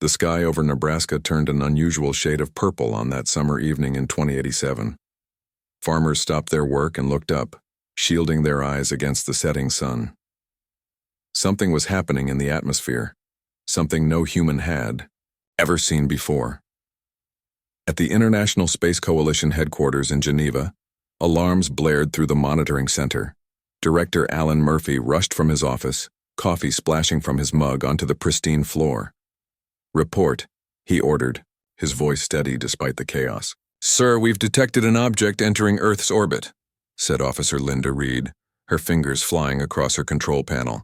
The sky over Nebraska turned an unusual shade of purple on that summer evening in 2087. Farmers stopped their work and looked up, shielding their eyes against the setting sun. Something was happening in the atmosphere, something no human had ever seen before. At the International Space Coalition headquarters in Geneva, alarms blared through the monitoring center. Director Alan Murphy rushed from his office, coffee splashing from his mug onto the pristine floor. "Report," he ordered, his voice steady despite the chaos. "Sir, we've detected an object entering Earth's orbit," said Officer Linda Reed, her fingers flying across her control panel.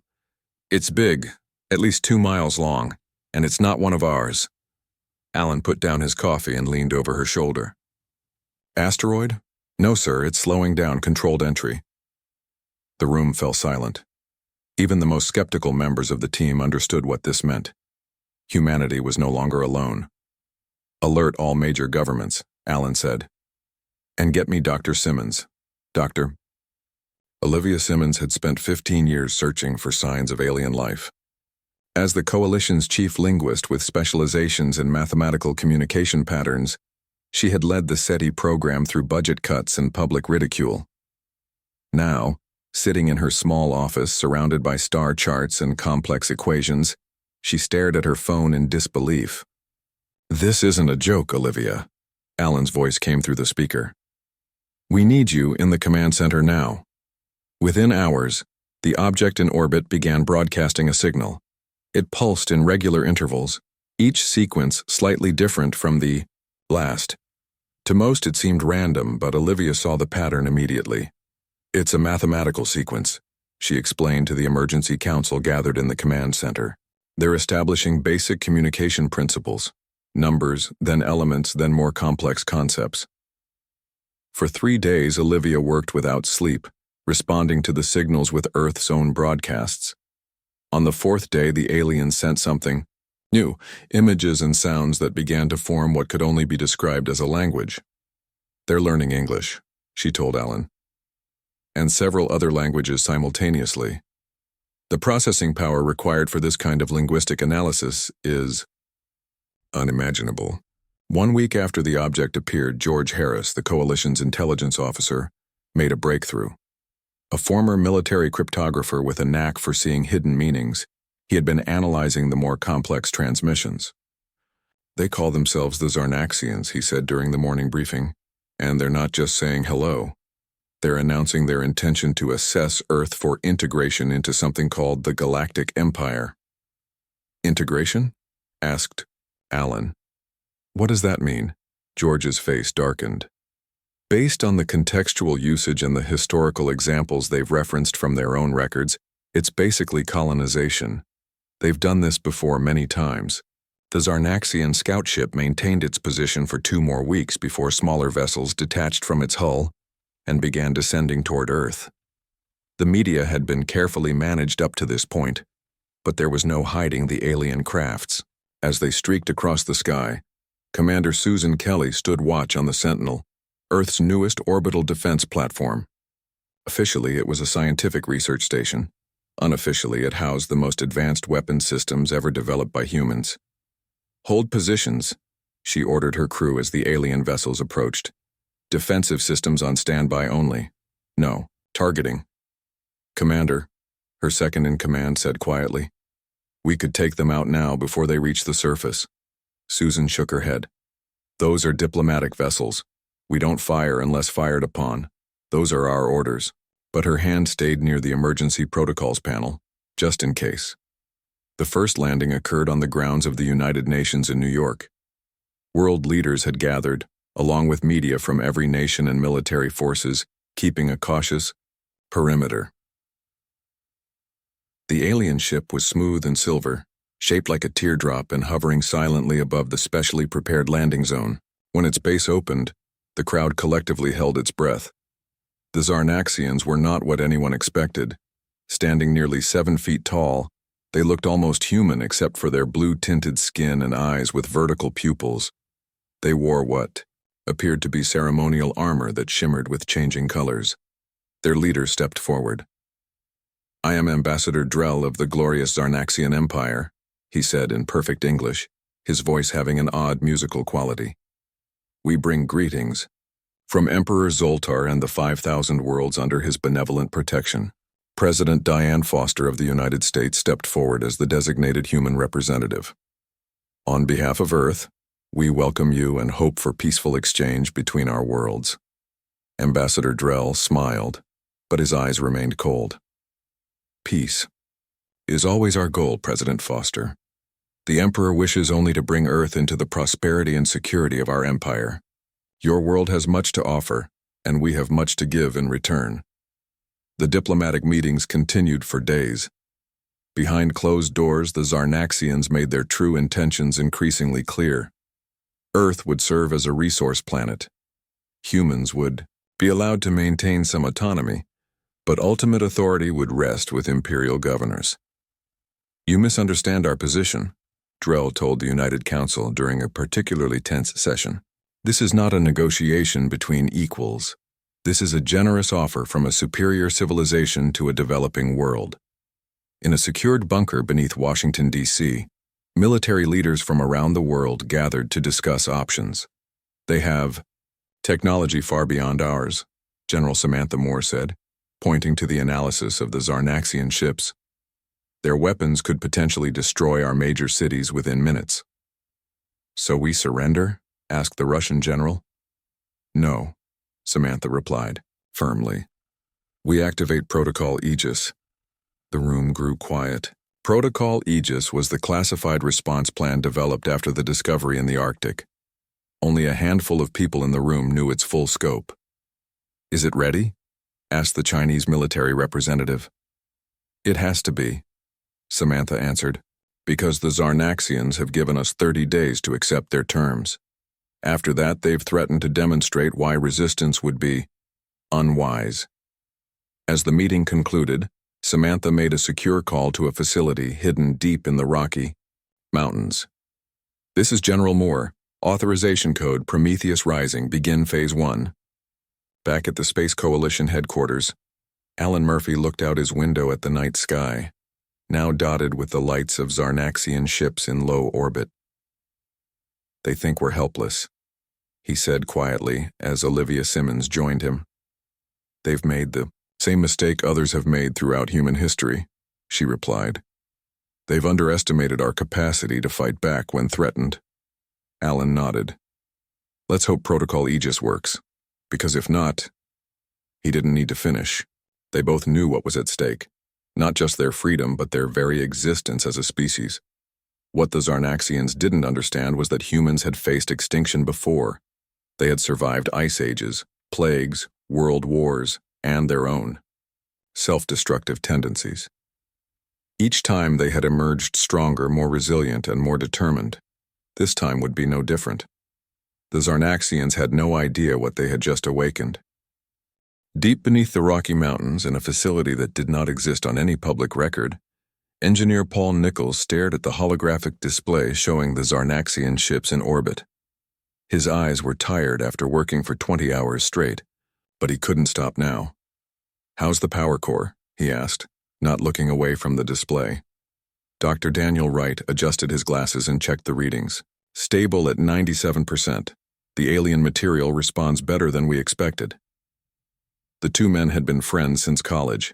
"It's big, at least 2 miles long, and it's not one of ours." Alan put down his coffee and leaned over her shoulder. "Asteroid? No, sir, it's slowing down, controlled entry." The room fell silent. Even the most skeptical members of the team understood what this meant. Humanity was no longer alone. "Alert all major governments," Alan said. "And get me Dr. Simmons. Doctor." Olivia Simmons had spent 15 years searching for signs of alien life. As the Coalition's chief linguist with specializations in mathematical communication patterns, she had led the SETI program through budget cuts and public ridicule. Now, sitting in her small office surrounded by star charts and complex equations, she stared at her phone in disbelief. "This isn't a joke, Olivia," Alan's voice came through the speaker. "We need you in the command center now." Within hours, the object in orbit began broadcasting a signal. It pulsed in regular intervals, each sequence slightly different from the last. To most it seemed random, but Olivia saw the pattern immediately. "It's a mathematical sequence," she explained to the emergency council gathered in the command center. "They're establishing basic communication principles, numbers, then elements, then more complex concepts." For 3 days, Olivia worked without sleep, responding to the signals with Earth's own broadcasts. On the 4th day, the aliens sent something new, images and sounds that began to form what could only be described as a language. "They're learning English," she told Alan, "and several other languages simultaneously. The processing power required for this kind of linguistic analysis is unimaginable." 1 week after the object appeared, George Harris, the Coalition's intelligence officer, made a breakthrough. A former military cryptographer with a knack for seeing hidden meanings, he had been analyzing the more complex transmissions. "They call themselves the Zarnaxians," he said during the morning briefing, "and they're not just saying hello. They're announcing their intention to assess Earth for integration into something called the Galactic Empire." "Integration?" asked Alan. "What does that mean?" George's face darkened. "Based on the contextual usage and the historical examples they've referenced from their own records, it's basically colonization. They've done this before many times. The Zarnaxian scout ship maintained its position for 2 more weeks before smaller vessels detached from its hull and began descending toward Earth. The media had been carefully managed up to this point, but there was no hiding the alien crafts. As they streaked across the sky, Commander Susan Kelly stood watch on the Sentinel, Earth's newest orbital defense platform. Officially, it was a scientific research station. Unofficially, it housed the most advanced weapon systems ever developed by humans. "Hold positions," she ordered her crew as the alien vessels approached. "Defensive systems on standby only. No, targeting." "Commander," her second-in-command said quietly, "we could take them out now before they reach the surface." Susan shook her head. "Those are diplomatic vessels. We don't fire unless fired upon. Those are our orders." But her hand stayed near the emergency protocols panel, just in case. The first landing occurred on the grounds of the United Nations in New York. World leaders had gathered, along with media from every nation and military forces, keeping a cautious perimeter. The alien ship was smooth and silver, shaped like a teardrop and hovering silently above the specially prepared landing zone. When its base opened, the crowd collectively held its breath. The Zarnaxians were not what anyone expected. Standing nearly 7 feet tall, they looked almost human except for their blue-tinted skin and eyes with vertical pupils. They wore what appeared to be ceremonial armor that shimmered with changing colors. Their leader stepped forward. "I am Ambassador Drell of the glorious Zarnaxian Empire," he said in perfect English, his voice having an odd musical quality. "We bring greetings from Emperor Zoltar and the 5,000 worlds under his benevolent protection." President Diane Foster of the United States stepped forward as the designated human representative. "On behalf of Earth, we welcome you and hope for peaceful exchange between our worlds." Ambassador Drell smiled, but his eyes remained cold. "Peace is always our goal, President Foster. The Emperor wishes only to bring Earth into the prosperity and security of our empire. Your world has much to offer, and we have much to give in return." The diplomatic meetings continued for days. Behind closed doors, the Zarnaxians made their true intentions increasingly clear. Earth would serve as a resource planet. Humans would be allowed to maintain some autonomy, but ultimate authority would rest with imperial governors. "You misunderstand our position," Drell told the United Council during a particularly tense session. "This is not a negotiation between equals. This is a generous offer from a superior civilization to a developing world." In a secured bunker beneath Washington, D.C., military leaders from around the world gathered to discuss options. "They have technology far beyond ours," General Samantha Moore said, pointing to the analysis of the Zarnaxian ships. "Their weapons could potentially destroy our major cities within minutes." "So we surrender?" asked the Russian general. "No," Samantha replied, firmly. "We activate Protocol Aegis." The room grew quiet. Protocol Aegis was the classified response plan developed after the discovery in the Arctic. Only a handful of people in the room knew its full scope. "Is it ready?" asked the Chinese military representative. "It has to be," Samantha answered, "because the Zarnaxians have given us 30 days to accept their terms. After that, they've threatened to demonstrate why resistance would be unwise." As the meeting concluded, Samantha made a secure call to a facility hidden deep in the Rocky Mountains. "This is General Moore. Authorization code Prometheus Rising. Begin Phase 1. Back at the Space Coalition headquarters, Alan Murphy looked out his window at the night sky, now dotted with the lights of Zarnaxian ships in low orbit. "They think we're helpless," he said quietly as Olivia Simmons joined him. "They've made the same mistake others have made throughout human history," she replied. "They've underestimated our capacity to fight back when threatened." Alan nodded. "Let's hope Protocol Aegis works, because if not..." He didn't need to finish. They both knew what was at stake, not just their freedom but their very existence as a species. What the Zarnaxians didn't understand was that humans had faced extinction before. They had survived ice ages, plagues, world wars, and their own self-destructive tendencies. Each time they had emerged stronger, more resilient, and more determined. This time would be no different. The Zarnaxians had no idea what they had just awakened. Deep beneath the Rocky Mountains, in a facility that did not exist on any public record, Engineer Paul Nichols stared at the holographic display showing the Zarnaxian ships in orbit. His eyes were tired after working for 20 hours straight, but he couldn't stop now. "How's the power core?" he asked, not looking away from the display. Dr. Daniel Wright adjusted his glasses and checked the readings. "Stable at 97%. The alien material responds better than we expected." The two men had been friends since college.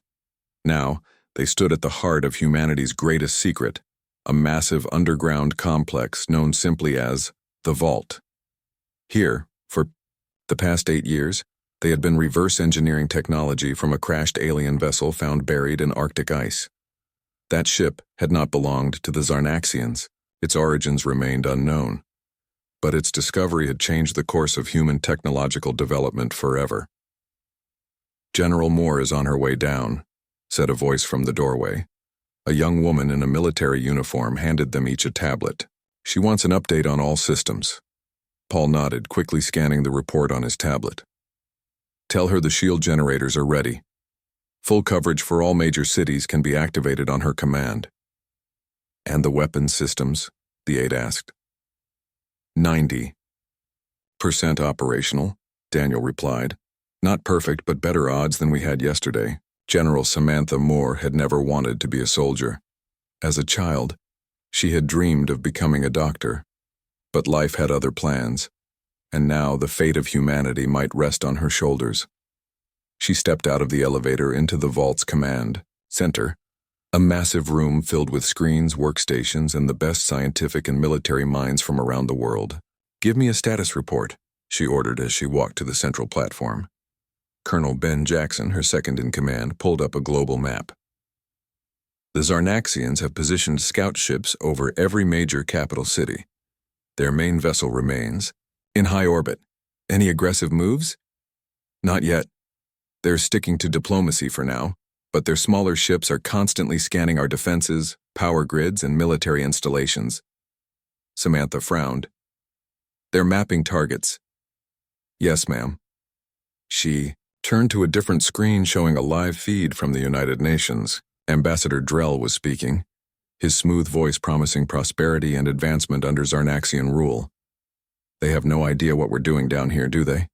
Now, they stood at the heart of humanity's greatest secret, a massive underground complex known simply as the Vault. Here, for the past 8 years, they had been reverse engineering technology from a crashed alien vessel found buried in Arctic ice. That ship had not belonged to the Zarnaxians. Its origins remained unknown. But its discovery had changed the course of human technological development forever. "General Moore is on her way down," said a voice from the doorway. A young woman in a military uniform handed them each a tablet. "She wants an update on all systems." Paul nodded, quickly scanning the report on his tablet. "Tell her the shield generators are ready. Full coverage for all major cities can be activated on her command." "And the weapons systems?" the aide asked. 90% operational, Daniel replied. "Not perfect, but better odds than we had yesterday." General Samantha Moore had never wanted to be a soldier. As a child, she had dreamed of becoming a doctor. But life had other plans, and now the fate of humanity might rest on her shoulders. She stepped out of the elevator into the vault's command center, a massive room filled with screens, workstations, and the best scientific and military minds from around the world. "Give me a status report," she ordered as she walked to the central platform. Colonel Ben Jackson, her second-in-command, pulled up a global map. "The Zarnaxians have positioned scout ships over every major capital city. Their main vessel remains in high orbit. Any aggressive moves? Not yet. They're sticking to diplomacy for now, but their smaller ships are constantly scanning our defenses, power grids, and military installations." Samantha frowned. "They're mapping targets." "Yes, ma'am." She turned to a different screen showing a live feed from the United Nations. Ambassador Drell was speaking, his smooth voice promising prosperity and advancement under Zarnaxian rule. "They have no idea what we're doing down here, do they?"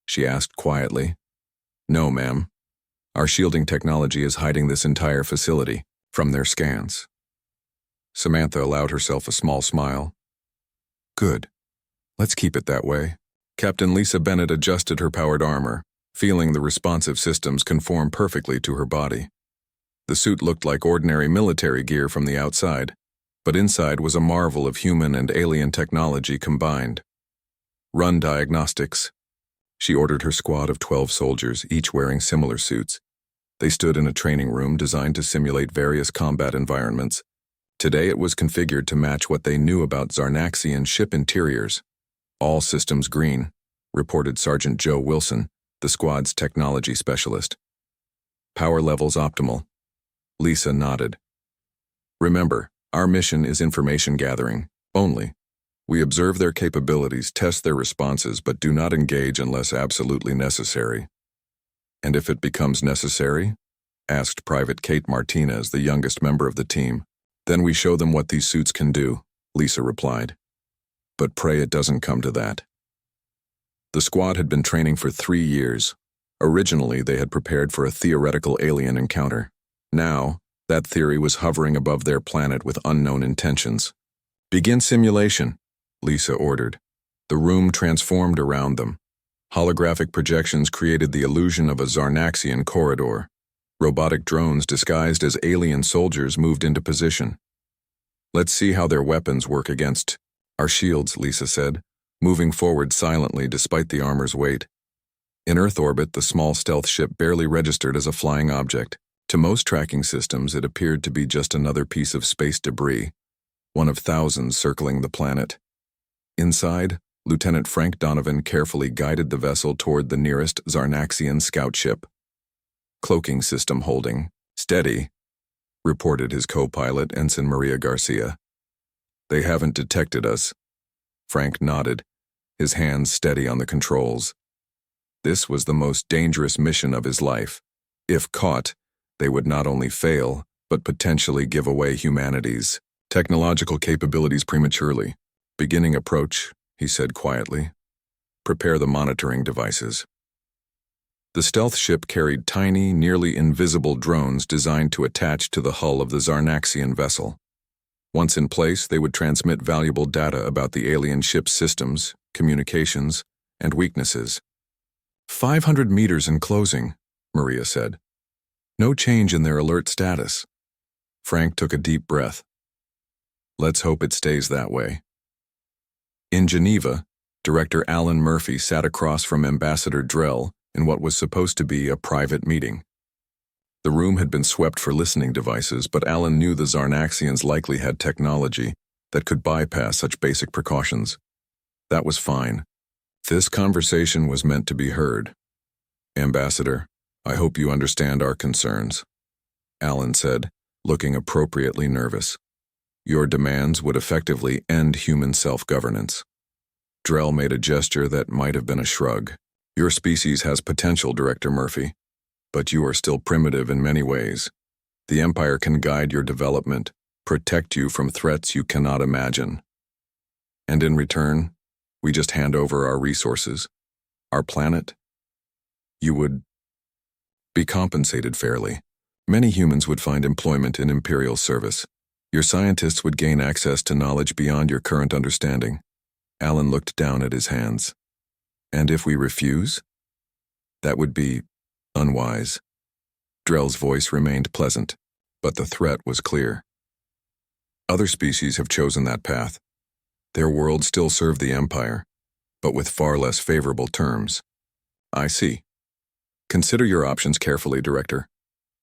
she asked quietly. "No, ma'am. Our shielding technology is hiding this entire facility from their scans." Samantha allowed herself a small smile. "Good. Let's keep it that way." Captain Lisa Bennett adjusted her powered armor, feeling the responsive systems conform perfectly to her body. The suit looked like ordinary military gear from the outside, but inside was a marvel of human and alien technology combined. "Run diagnostics." She ordered her squad of 12 soldiers, each wearing similar suits. They stood in a training room designed to simulate various combat environments. Today it was configured to match what they knew about Zarnaxian ship interiors. "All systems green," reported Sergeant Joe Wilson, the squad's technology specialist. "Power levels optimal." Lisa nodded. "Remember, our mission is information gathering, only. We observe their capabilities, test their responses, but do not engage unless absolutely necessary." "And if it becomes necessary?" asked Private Kate Martinez, the youngest member of the team. "Then we show them what these suits can do," Lisa replied. "But pray it doesn't come to that." The squad had been training for 3 years. Originally, they had prepared for a theoretical alien encounter. Now, that theory was hovering above their planet with unknown intentions. "Begin simulation," Lisa ordered. The room transformed around them. Holographic projections created the illusion of a Zarnaxian corridor. Robotic drones disguised as alien soldiers moved into position. "Let's see how their weapons work against our shields," Lisa said, moving forward silently despite the armor's weight. In Earth orbit, the small stealth ship barely registered as a flying object. To most tracking systems, it appeared to be just another piece of space debris, one of thousands circling the planet. Inside, Lieutenant Frank Donovan carefully guided the vessel toward the nearest Zarnaxian scout ship. "Cloaking system holding steady," reported his co-pilot, Ensign Maria Garcia. "They haven't detected us." Frank nodded, his hands steady on the controls. This was the most dangerous mission of his life. If caught, they would not only fail, but potentially give away humanity's technological capabilities prematurely. "Beginning approach," he said quietly. "Prepare the monitoring devices." The stealth ship carried tiny, nearly invisible drones designed to attach to the hull of the Zarnaxian vessel. Once in place, they would transmit valuable data about the alien ship's systems, communications, and weaknesses. 500 meters in closing," Maria said. "No change in their alert status." Frank took a deep breath. "Let's hope it stays that way." In Geneva, Director Alan Murphy sat across from Ambassador Drell in what was supposed to be a private meeting. The room had been swept for listening devices, but Alan knew the Zarnaxians likely had technology that could bypass such basic precautions. That was fine. This conversation was meant to be heard. "Ambassador, I hope you understand our concerns," Alan said, looking appropriately nervous. "Your demands would effectively end human self-governance." Drell made a gesture that might have been a shrug. "Your species has potential, Director Murphy, but you are still primitive in many ways. The Empire can guide your development, protect you from threats you cannot imagine. And in return, we just hand over our resources, our planet. You would be compensated fairly. Many humans would find employment in Imperial service. Your scientists would gain access to knowledge beyond your current understanding. Alan looked down at his hands. And if we refuse? That would be unwise. Drell's voice remained pleasant, but the threat was clear. Other species have chosen that path. Their worlds still serve the Empire, but with far less favorable terms. I see. Consider your options carefully, Director.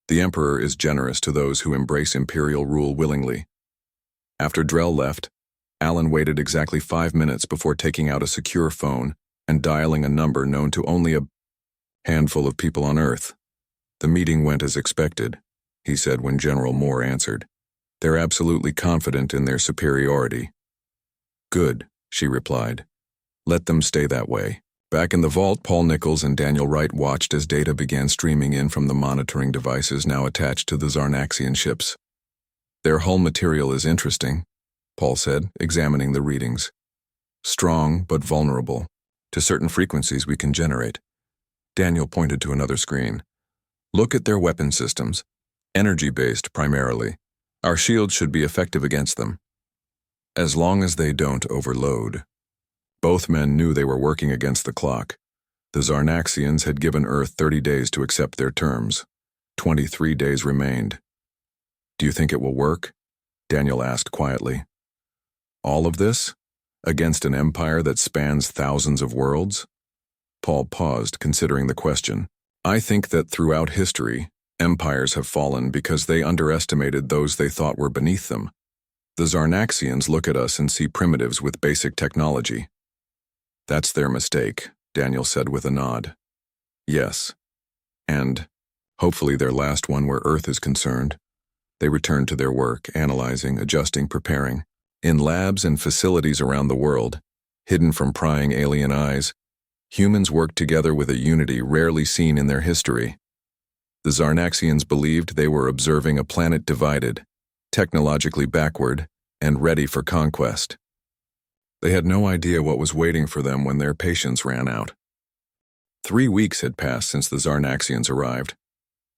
The Emperor is generous to those who embrace Imperial rule willingly. After Drell left, Alan waited exactly 5 minutes before taking out a secure phone and dialing a number known to only a handful of people on Earth. The meeting went as expected, he said when General Moore answered. They're absolutely confident in their superiority. Good, she replied. Let them stay that way. Back in the vault, Paul Nichols and Daniel Wright watched as data began streaming in from the monitoring devices now attached to the Zarnaxian ships. Their hull material is interesting, Paul said, examining the readings. Strong, but vulnerable to certain frequencies we can generate. Daniel pointed to another screen. Look at their weapon systems. Energy-based, primarily. Our shields should be effective against them. As long as they don't overload. Both men knew they were working against the clock. The Zarnaxians had given Earth 30 days to accept their terms. 23 days remained. Do you think it will work? Daniel asked quietly. All of this? Against an empire that spans thousands of worlds? Paul paused, considering the question. I think that throughout history, empires have fallen because they underestimated those they thought were beneath them. The Zarnaxians look at us and see primitives with basic technology. That's their mistake, Daniel said with a nod. Yes. And, hopefully their last one where Earth is concerned. They returned to their work, analyzing, adjusting, preparing. In labs and facilities around the world, hidden from prying alien eyes, humans worked together with a unity rarely seen in their history. The Zarnaxians believed they were observing a planet divided, technologically backward, and ready for conquest. They had no idea what was waiting for them when their patience ran out. 3 weeks had passed since the Zarnaxians arrived.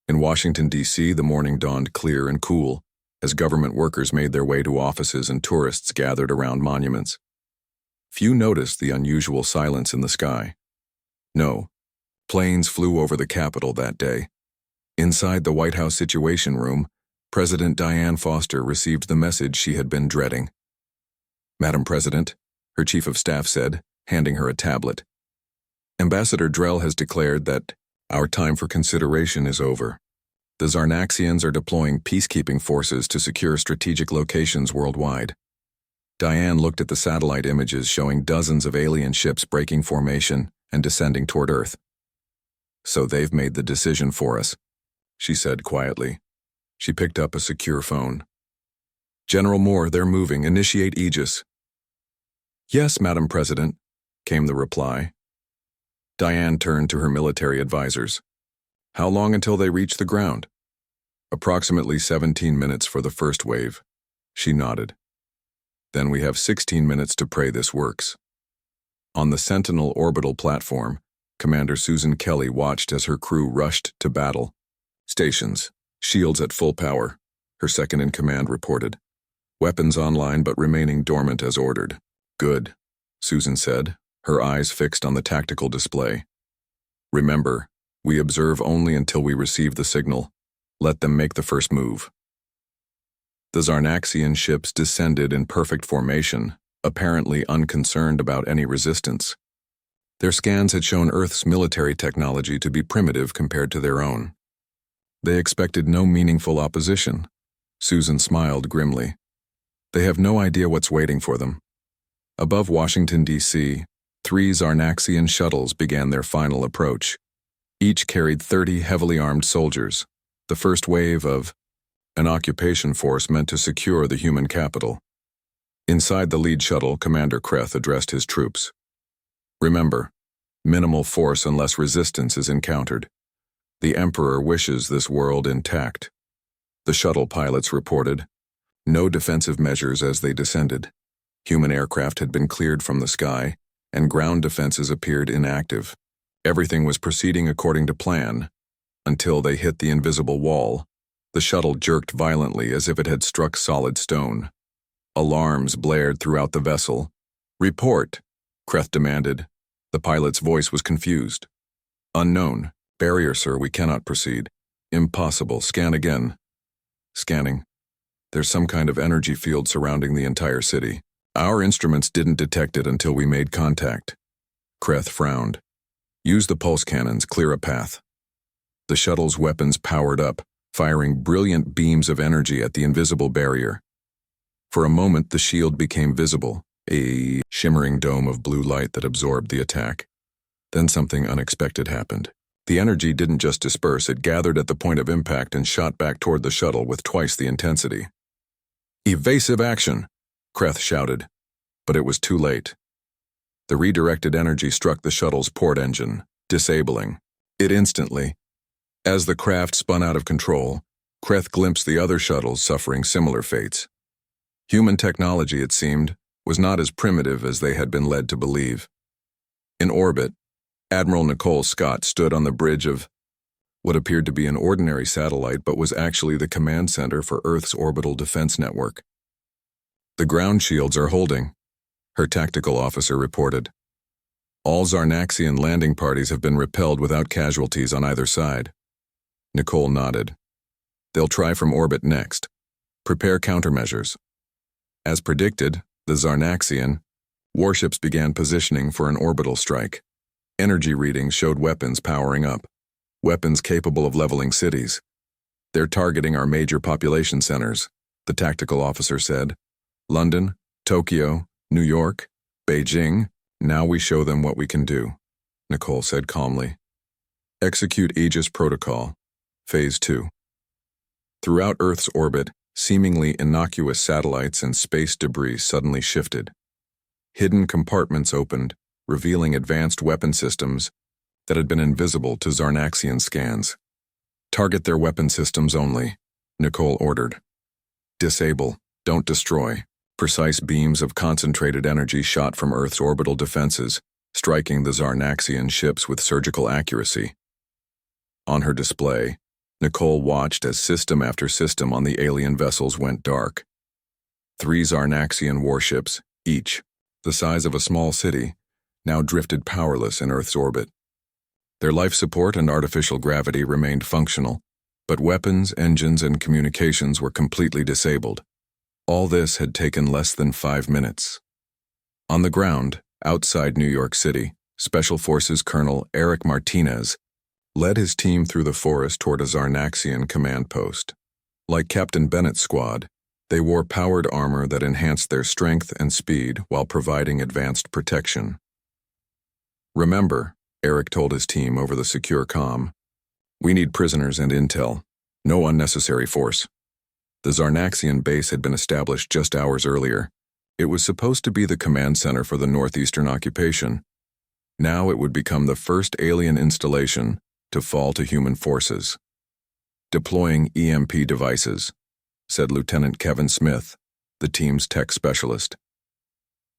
In Washington, D.C., the morning dawned clear and cool, as government workers made their way to offices and tourists gathered around monuments. Few noticed the unusual silence in the sky. No, planes flew over the Capitol that day. Inside the White House Situation Room, President Diane Foster received the message she had been dreading. Madam President, her chief of staff said, handing her a tablet. Ambassador Drell has declared that our time for consideration is over. The Zarnaxians are deploying peacekeeping forces to secure strategic locations worldwide. Diane looked at the satellite images showing dozens of alien ships breaking formation and descending toward Earth. So they've made the decision for us, she said quietly. She picked up a secure phone. General Moore, they're moving. Initiate Aegis. Yes, Madam President, came the reply. Diane turned to her military advisors. How long until they reach the ground? Approximately 17 minutes for the first wave. She nodded. Then we have 16 minutes to pray this works. On the Sentinel orbital platform, Commander Susan Kelly watched as her crew rushed to battle. Stations, shields at full power, her second-in-command reported. Weapons online but remaining dormant as ordered. Good, Susan said, her eyes fixed on the tactical display. Remember, we observe only until we receive the signal. Let them make the first move. The Zarnaxian ships descended in perfect formation, apparently unconcerned about any resistance. Their scans had shown Earth's military technology to be primitive compared to their own. They expected no meaningful opposition. Susan smiled grimly. They have no idea what's waiting for them. Above Washington, D.C., 3 Zarnaxian shuttles began their final approach. Each carried 30 heavily armed soldiers, the first wave of an occupation force meant to secure the human capital. Inside the lead shuttle, Commander Kreth addressed his troops. Remember, minimal force unless resistance is encountered. The Emperor wishes this world intact. The shuttle pilots reported. No defensive measures as they descended. Human aircraft had been cleared from the sky, and ground defenses appeared inactive. Everything was proceeding according to plan, until they hit the invisible wall. The shuttle jerked violently as if it had struck solid stone. Alarms blared throughout the vessel. Report, Kreth demanded. The pilot's voice was confused. Unknown. Barrier, sir, we cannot proceed. Impossible. Scan again. Scanning. There's some kind of energy field surrounding the entire city. Our instruments didn't detect it until we made contact. Kreth frowned. Use the pulse cannons, clear a path. The shuttle's weapons powered up, firing brilliant beams of energy at the invisible barrier. For a moment, the shield became visible, a shimmering dome of blue light that absorbed the attack. Then something unexpected happened. The energy didn't just disperse, it gathered at the point of impact and shot back toward the shuttle with twice the intensity. Evasive action, Kreth shouted, but it was too late. The redirected energy struck the shuttle's port engine, disabling it instantly. As the craft spun out of control, Kreth glimpsed the other shuttles suffering similar fates. Human technology, it seemed, was not as primitive as they had been led to believe. In orbit, Admiral Nicole Scott stood on the bridge of what appeared to be an ordinary satellite but was actually the command center for Earth's orbital defense network. The ground shields are holding, her tactical officer reported. All Zarnaxian landing parties have been repelled without casualties on either side. Nicole nodded. They'll try from orbit next. Prepare countermeasures. As predicted, the Zarnaxian warships began positioning for an orbital strike. Energy readings showed weapons powering up, weapons capable of leveling cities. They're targeting our major population centers, the tactical officer said. London, Tokyo, New York, Beijing, now we show them what we can do, Nicole said calmly. Execute Aegis Protocol, Phase 2. Throughout Earth's orbit, seemingly innocuous satellites and space debris suddenly shifted. Hidden compartments opened, revealing advanced weapon systems that had been invisible to Zarnaxian scans. Target their weapon systems only, Nicole ordered. Disable, don't destroy. Precise beams of concentrated energy shot from Earth's orbital defenses, striking the Zarnaxian ships with surgical accuracy. On her display, Nicole watched as system after system on the alien vessels went dark. 3 Zarnaxian warships, each the size of a small city, now drifted powerless in Earth's orbit. Their life support and artificial gravity remained functional, but weapons, engines, and communications were completely disabled. All this had taken less than 5 minutes. On the ground, outside New York City, Special Forces Colonel Eric Martinez led his team through the forest toward a Zarnaxian command post. Like Captain Bennett's squad, they wore powered armor that enhanced their strength and speed while providing advanced protection. Remember, Eric told his team over the secure comm, we need prisoners and intel, no unnecessary force. The Zarnaxian base had been established just hours earlier. It was supposed to be the command center for the northeastern occupation. Now it would become the first alien installation to fall to human forces. Deploying EMP devices, said Lieutenant Kevin Smith, the team's tech specialist.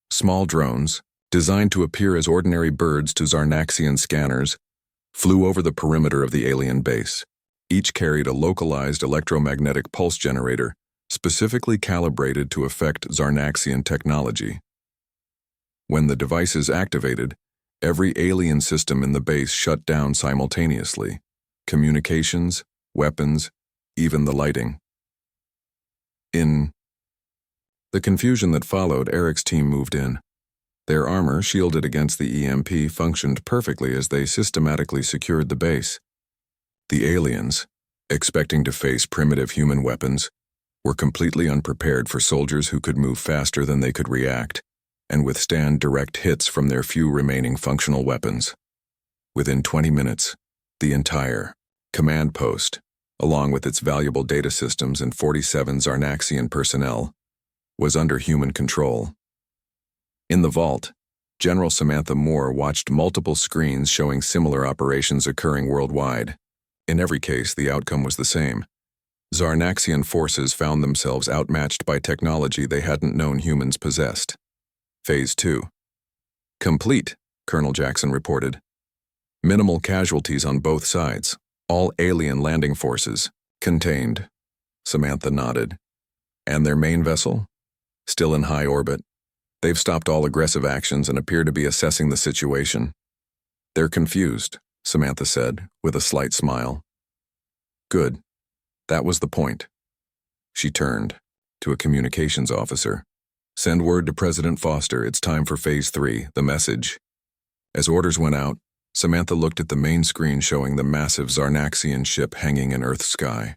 Small drones, designed to appear as ordinary birds to Zarnaxian scanners, flew over the perimeter of the alien base. Each carried a localized electromagnetic pulse generator, specifically calibrated to affect Zarnaxian technology. When the devices activated, every alien system in the base shut down simultaneously. Communications, weapons, even the lighting. In the confusion that followed, Eric's team moved in. Their armor, shielded against the EMP, functioned perfectly as they systematically secured the base. The aliens, expecting to face primitive human weapons, were completely unprepared for soldiers who could move faster than they could react and withstand direct hits from their few remaining functional weapons. Within 20 minutes, the entire command post, along with its valuable data systems and 47 Zarnaxian personnel, was under human control. In the vault, General Samantha Moore watched multiple screens showing similar operations occurring worldwide. In every case, the outcome was the same. Zarnaxian forces found themselves outmatched by technology they hadn't known humans possessed. Phase 2. Complete, Colonel Jackson reported. Minimal casualties on both sides. All alien landing forces contained. Samantha nodded. And their main vessel? Still in high orbit. They've stopped all aggressive actions and appear to be assessing the situation. They're confused, Samantha said, with a slight smile. Good. That was the point. She turned to a communications officer. Send word to President Foster, it's time for Phase 3, the message. As orders went out, Samantha looked at the main screen showing the massive Zarnaxian ship hanging in Earth's sky.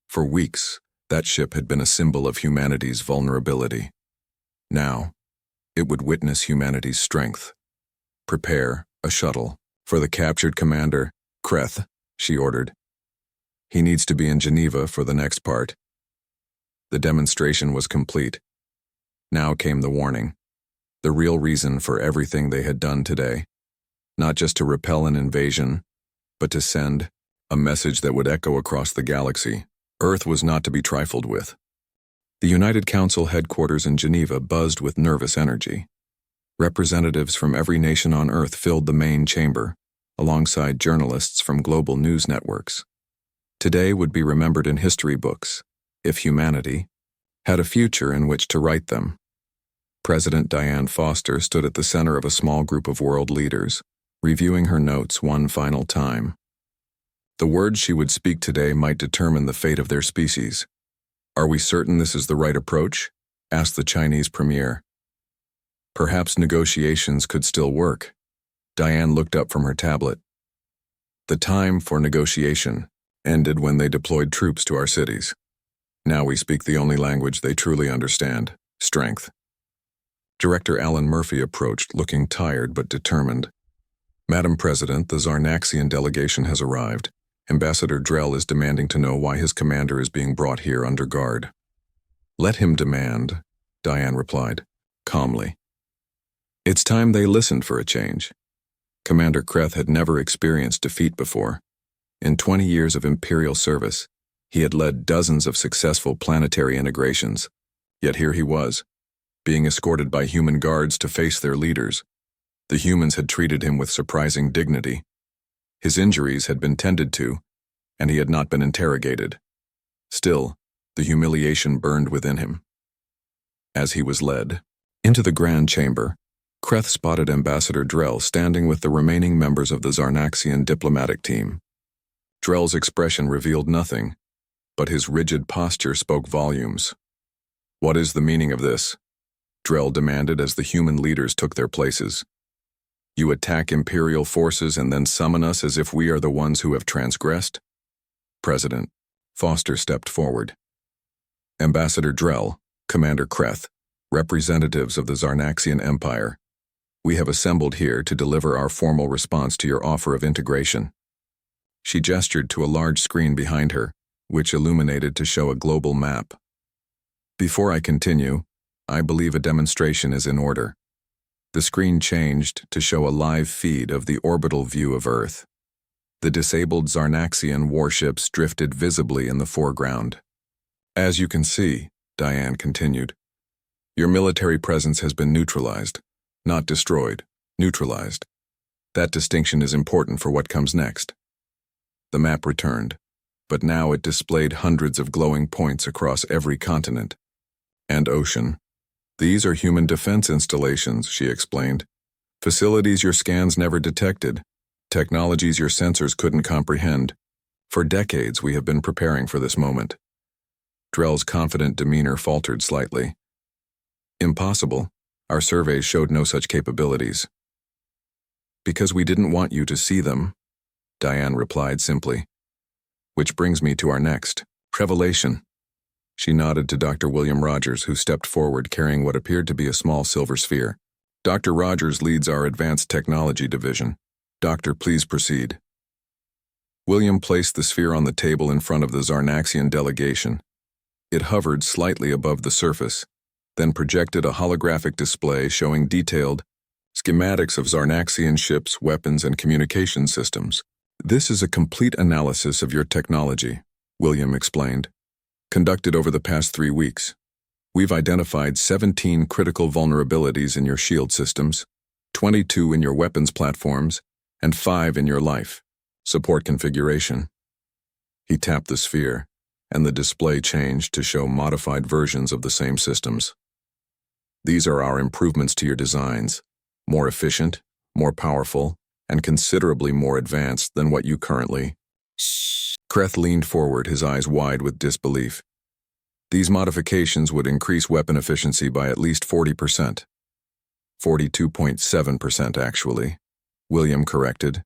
For weeks, that ship had been a symbol of humanity's vulnerability. Now, it would witness humanity's strength. Prepare a shuttle for the captured commander, Kreth, she ordered. He needs to be in Geneva for the next part. The demonstration was complete. Now came the warning. The real reason for everything they had done today. Not just to repel an invasion, but to send a message that would echo across the galaxy. Earth was not to be trifled with. The United Council headquarters in Geneva buzzed with nervous energy. Representatives from every nation on Earth filled the main chamber, alongside journalists from global news networks. Today would be remembered in history books, if humanity had a future in which to write them. President Diane Foster stood at the center of a small group of world leaders, reviewing her notes one final time. The words she would speak today might determine the fate of their species. Are we certain this is the right approach? Asked the Chinese premier. Perhaps negotiations could still work. Diane looked up from her tablet. The time for negotiation ended when they deployed troops to our cities. Now we speak the only language they truly understand, strength. Director Alan Murphy approached, looking tired but determined. Madam President, the Zarnaxian delegation has arrived. Ambassador Drell is demanding to know why his commander is being brought here under guard. Let him demand, Diane replied, calmly. It's time they listened for a change. Commander Kreth had never experienced defeat before. In 20 years of Imperial service, he had led dozens of successful planetary integrations. Yet here he was, being escorted by human guards to face their leaders. The humans had treated him with surprising dignity. His injuries had been tended to, and he had not been interrogated. Still, the humiliation burned within him. As he was led into the grand chamber, Kreth spotted Ambassador Drell standing with the remaining members of the Zarnaxian diplomatic team. Drell's expression revealed nothing, but his rigid posture spoke volumes. What is the meaning of this? Drell demanded as the human leaders took their places. You attack Imperial forces and then summon us as if we are the ones who have transgressed? President Foster stepped forward. Ambassador Drell, Commander Kreth, representatives of the Zarnaxian Empire, we have assembled here to deliver our formal response to your offer of integration. She gestured to a large screen behind her, which illuminated to show a global map. Before I continue, I believe a demonstration is in order. The screen changed to show a live feed of the orbital view of Earth. The disabled Zarnaxian warships drifted visibly in the foreground. As you can see, Diane continued, your military presence has been neutralized, not destroyed, neutralized. That distinction is important for what comes next. The map returned, but now it displayed hundreds of glowing points across every continent and ocean. These are human defense installations, she explained. Facilities your scans never detected. Technologies your sensors couldn't comprehend. For decades, we have been preparing for this moment. Drell's confident demeanor faltered slightly. Impossible. Our surveys showed no such capabilities. Because we didn't want you to see them, Diane replied simply. Which brings me to our next revelation. She nodded to Dr. William Rogers, who stepped forward carrying what appeared to be a small silver sphere. Dr. Rogers leads our Advanced Technology Division. Doctor, please proceed. William placed the sphere on the table in front of the Zarnaxian delegation. It hovered slightly above the surface, then projected a holographic display showing detailed schematics of Zarnaxian ships, weapons, and communication systems. This is a complete analysis of your technology, William explained, conducted over the past 3 weeks. We've identified 17 critical vulnerabilities in your shield systems, 22 in your weapons platforms, and 5 in your life support configuration. He tapped the sphere, and the display changed to show modified versions of the same systems. These are our improvements to your designs. More efficient, more powerful, and considerably more advanced than what you currently... Kreth leaned forward, his eyes wide with disbelief. These modifications would increase weapon efficiency by at least 40%. 42.7% actually, William corrected.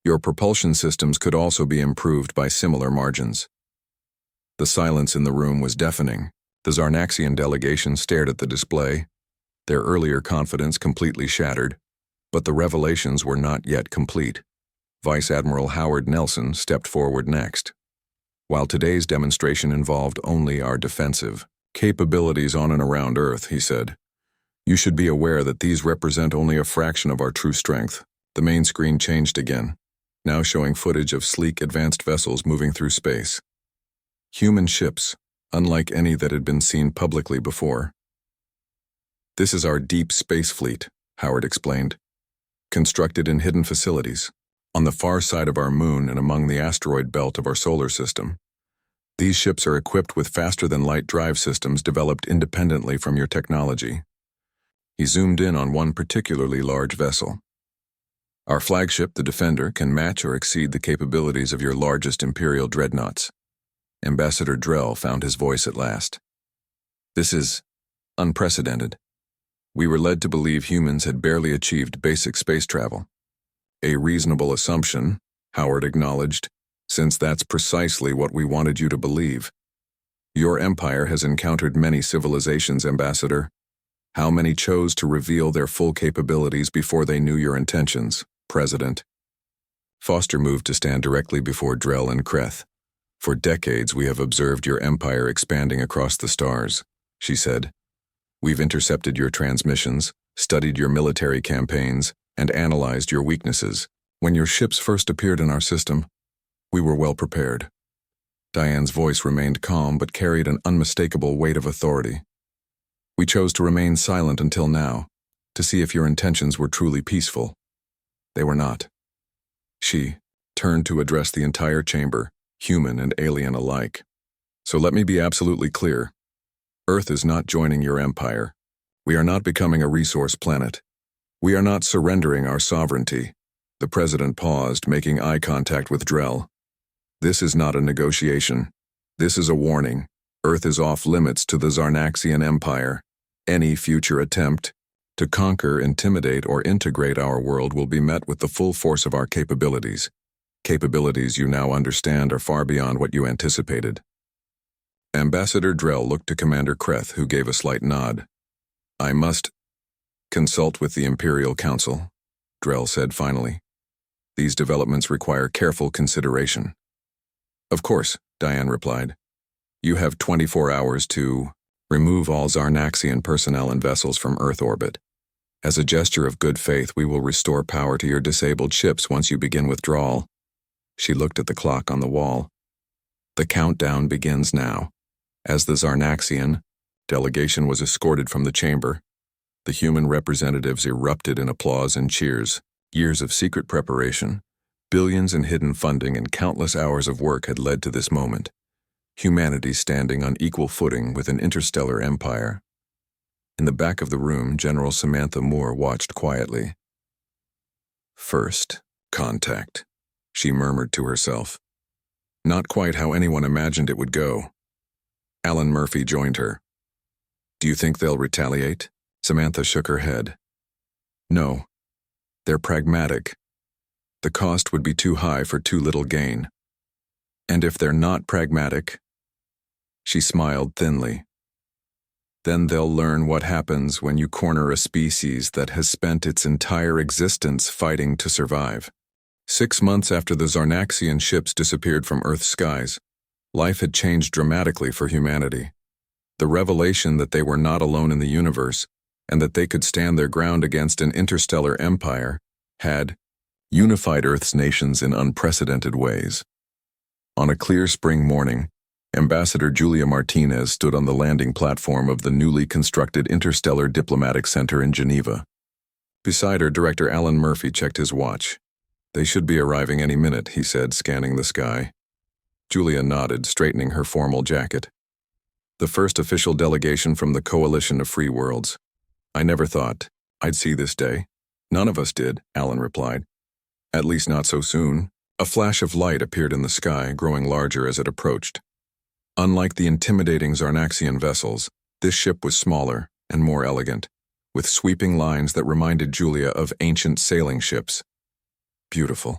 Your propulsion systems could also be improved by similar margins. The silence in the room was deafening. The Zarnaxian delegation stared at the display, their earlier confidence completely shattered, but the revelations were not yet complete. Vice Admiral Howard Nelson stepped forward next. While today's demonstration involved only our defensive capabilities on and around Earth, he said, you should be aware that these represent only a fraction of our true strength. The main screen changed again, now showing footage of sleek advanced vessels moving through space. Human ships, unlike any that had been seen publicly before. This is our deep space fleet, Howard explained, constructed in hidden facilities, on the far side of our moon and among the asteroid belt of our solar system. These ships are equipped with faster-than-light drive systems developed independently from your technology. He zoomed in on one particularly large vessel. Our flagship, the Defender, can match or exceed the capabilities of your largest Imperial dreadnoughts. Ambassador Drell found his voice at last. This is unprecedented. We were led to believe humans had barely achieved basic space travel. A reasonable assumption, Howard acknowledged, since that's precisely what we wanted you to believe. Your empire has encountered many civilizations, Ambassador. How many chose to reveal their full capabilities before they knew your intentions, President? Foster moved to stand directly before Drell and Kreth. For decades we have observed your empire expanding across the stars, she said. We've intercepted your transmissions, studied your military campaigns, and analyzed your weaknesses. When your ships first appeared in our system, we were well prepared. Diane's voice remained calm but carried an unmistakable weight of authority. We chose to remain silent until now, to see if your intentions were truly peaceful. They were not. She turned to address the entire chamber, human and alien alike. So let me be absolutely clear. Earth is not joining your empire. We are not becoming a resource planet. We are not surrendering our sovereignty. The president paused, making eye contact with Drell. This is not a negotiation. This is a warning. Earth is off limits to the Zarnaxian Empire. Any future attempt to conquer, intimidate, or integrate our world will be met with the full force of our capabilities. Capabilities you now understand are far beyond what you anticipated. Ambassador Drell looked to Commander Kreth, who gave a slight nod. I must consult with the Imperial Council, Drell said finally. These developments require careful consideration. Of course, Diane replied. You have 24 hours to remove all Zarnaxian personnel and vessels from Earth orbit. As a gesture of good faith, we will restore power to your disabled ships once you begin withdrawal. She looked at the clock on the wall. The countdown begins now. As the Zarnaxian delegation was escorted from the chamber, the human representatives erupted in applause and cheers. Years of secret preparation, billions in hidden funding, and countless hours of work had led to this moment. Humanity standing on equal footing with an interstellar empire. In the back of the room, General Samantha Moore watched quietly. First contact, she murmured to herself. Not quite how anyone imagined it would go. Alan Murphy joined her. Do you think they'll retaliate? Samantha shook her head. No. They're pragmatic. The cost would be too high for too little gain. And if they're not pragmatic, she smiled thinly, then they'll learn what happens when you corner a species that has spent its entire existence fighting to survive. 6 months after the Zarnaxian ships disappeared from Earth's skies, life had changed dramatically for humanity. The revelation that they were not alone in the universe, and that they could stand their ground against an interstellar empire, had unified Earth's nations in unprecedented ways. On a clear spring morning, Ambassador Julia Martinez stood on the landing platform of the newly constructed Interstellar Diplomatic Center in Geneva. Beside her, Director Alan Murphy checked his watch. They should be arriving any minute, he said, scanning the sky. Julia nodded, straightening her formal jacket. The first official delegation from the Coalition of Free Worlds. I never thought I'd see this day. None of us did, Alan replied. At least not so soon. A flash of light appeared in the sky, growing larger as it approached. Unlike the intimidating Zarnaxian vessels, this ship was smaller and more elegant, with sweeping lines that reminded Julia of ancient sailing ships. Beautiful,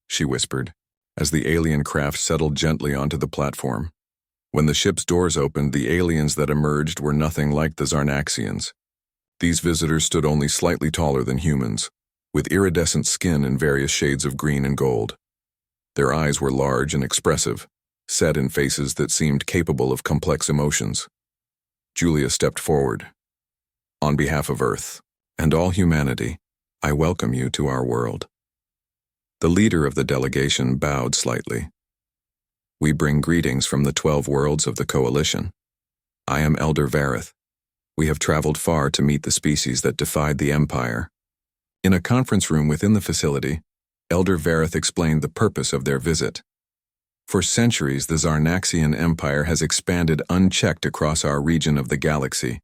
she whispered, as the alien craft settled gently onto the platform. When the ship's doors opened, the aliens that emerged were nothing like the Zarnaxians. These visitors stood only slightly taller than humans, with iridescent skin in various shades of green and gold. Their eyes were large and expressive, set in faces that seemed capable of complex emotions. Julia stepped forward. On behalf of Earth and all humanity, I welcome you to our world. The leader of the delegation bowed slightly. We bring greetings from the 12 worlds of the Coalition. I am Elder Vareth. We have traveled far to meet the species that defied the Empire. In a conference room within the facility, Elder Vareth explained the purpose of their visit. For centuries, the Zarnaxian Empire has expanded unchecked across our region of the galaxy.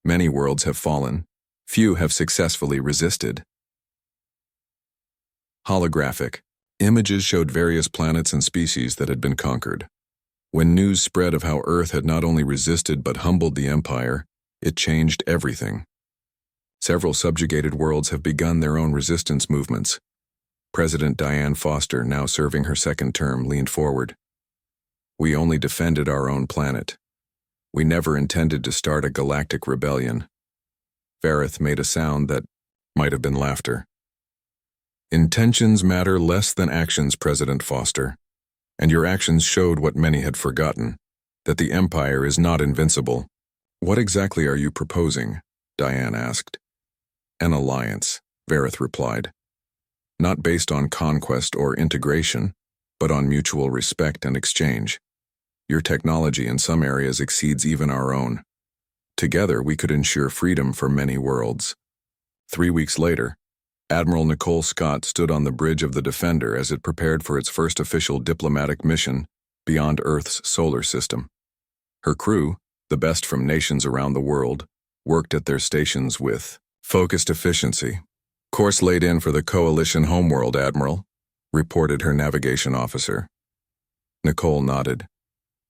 Many worlds have fallen. Few have successfully resisted. Holographic. Images showed various planets and species that had been conquered. When news spread of how Earth had not only resisted but humbled the Empire, it changed everything. Several subjugated worlds have begun their own resistance movements. President Diane Foster, now serving her second term, leaned forward. We only defended our own planet. We never intended to start a galactic rebellion. Vareth made a sound that might have been laughter. Intentions matter less than actions, President Foster. And your actions showed what many had forgotten, that the Empire is not invincible. What exactly are you proposing? Diane asked. An alliance, Vareth replied. Not based on conquest or integration, but on mutual respect and exchange. Your technology in some areas exceeds even our own. Together, we could ensure freedom for many worlds. 3 weeks later, Admiral Nicole Scott stood on the bridge of the Defender as it prepared for its first official diplomatic mission beyond Earth's solar system. Her crew, the best from nations around the world, worked at their stations with focused efficiency. Course laid in for the Coalition homeworld, Admiral, reported her navigation officer. Nicole nodded.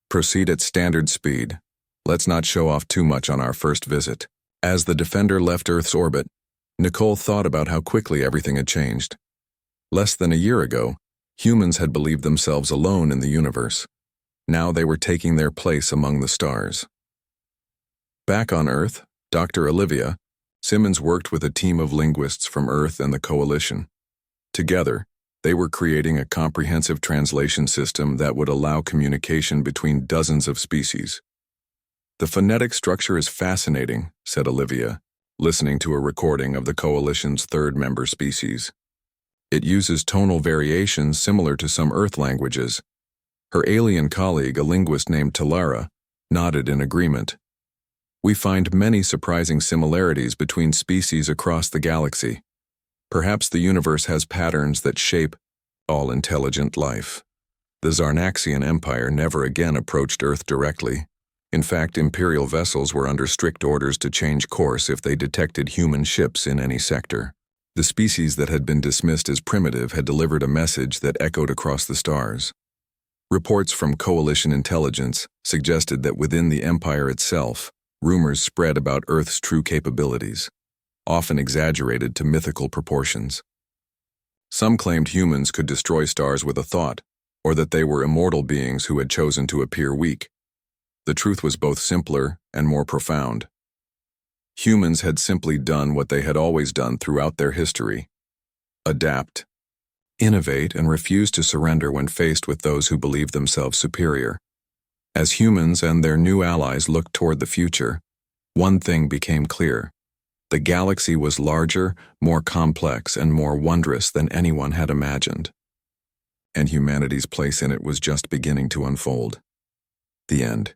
Proceed at standard speed. Let's not show off too much on our first visit. As the Defender left Earth's orbit, Nicole thought about how quickly everything had changed. Less than a year ago, humans had believed themselves alone in the universe. Now they were taking their place among the stars. Back on Earth, Dr. Olivia, Simmons worked with a team of linguists from Earth and the Coalition. Together, they were creating a comprehensive translation system that would allow communication between dozens of species. The phonetic structure is fascinating, said Olivia, listening to a recording of the Coalition's third member species. It uses tonal variations similar to some Earth languages. Her alien colleague, a linguist named Talara, nodded in agreement. We find many surprising similarities between species across the galaxy. Perhaps the universe has patterns that shape all intelligent life. The Zarnaxian Empire never again approached Earth directly. In fact, Imperial vessels were under strict orders to change course if they detected human ships in any sector. The species that had been dismissed as primitive had delivered a message that echoed across the stars. Reports from Coalition intelligence suggested that within the Empire itself, rumors spread about Earth's true capabilities, often exaggerated to mythical proportions. Some claimed humans could destroy stars with a thought, or that they were immortal beings who had chosen to appear weak. The truth was both simpler and more profound. Humans had simply done what they had always done throughout their history: adapt, innovate, and refuse to surrender when faced with those who believed themselves superior. As humans and their new allies looked toward the future, one thing became clear. The galaxy was larger, more complex, and more wondrous than anyone had imagined. And humanity's place in it was just beginning to unfold. The end.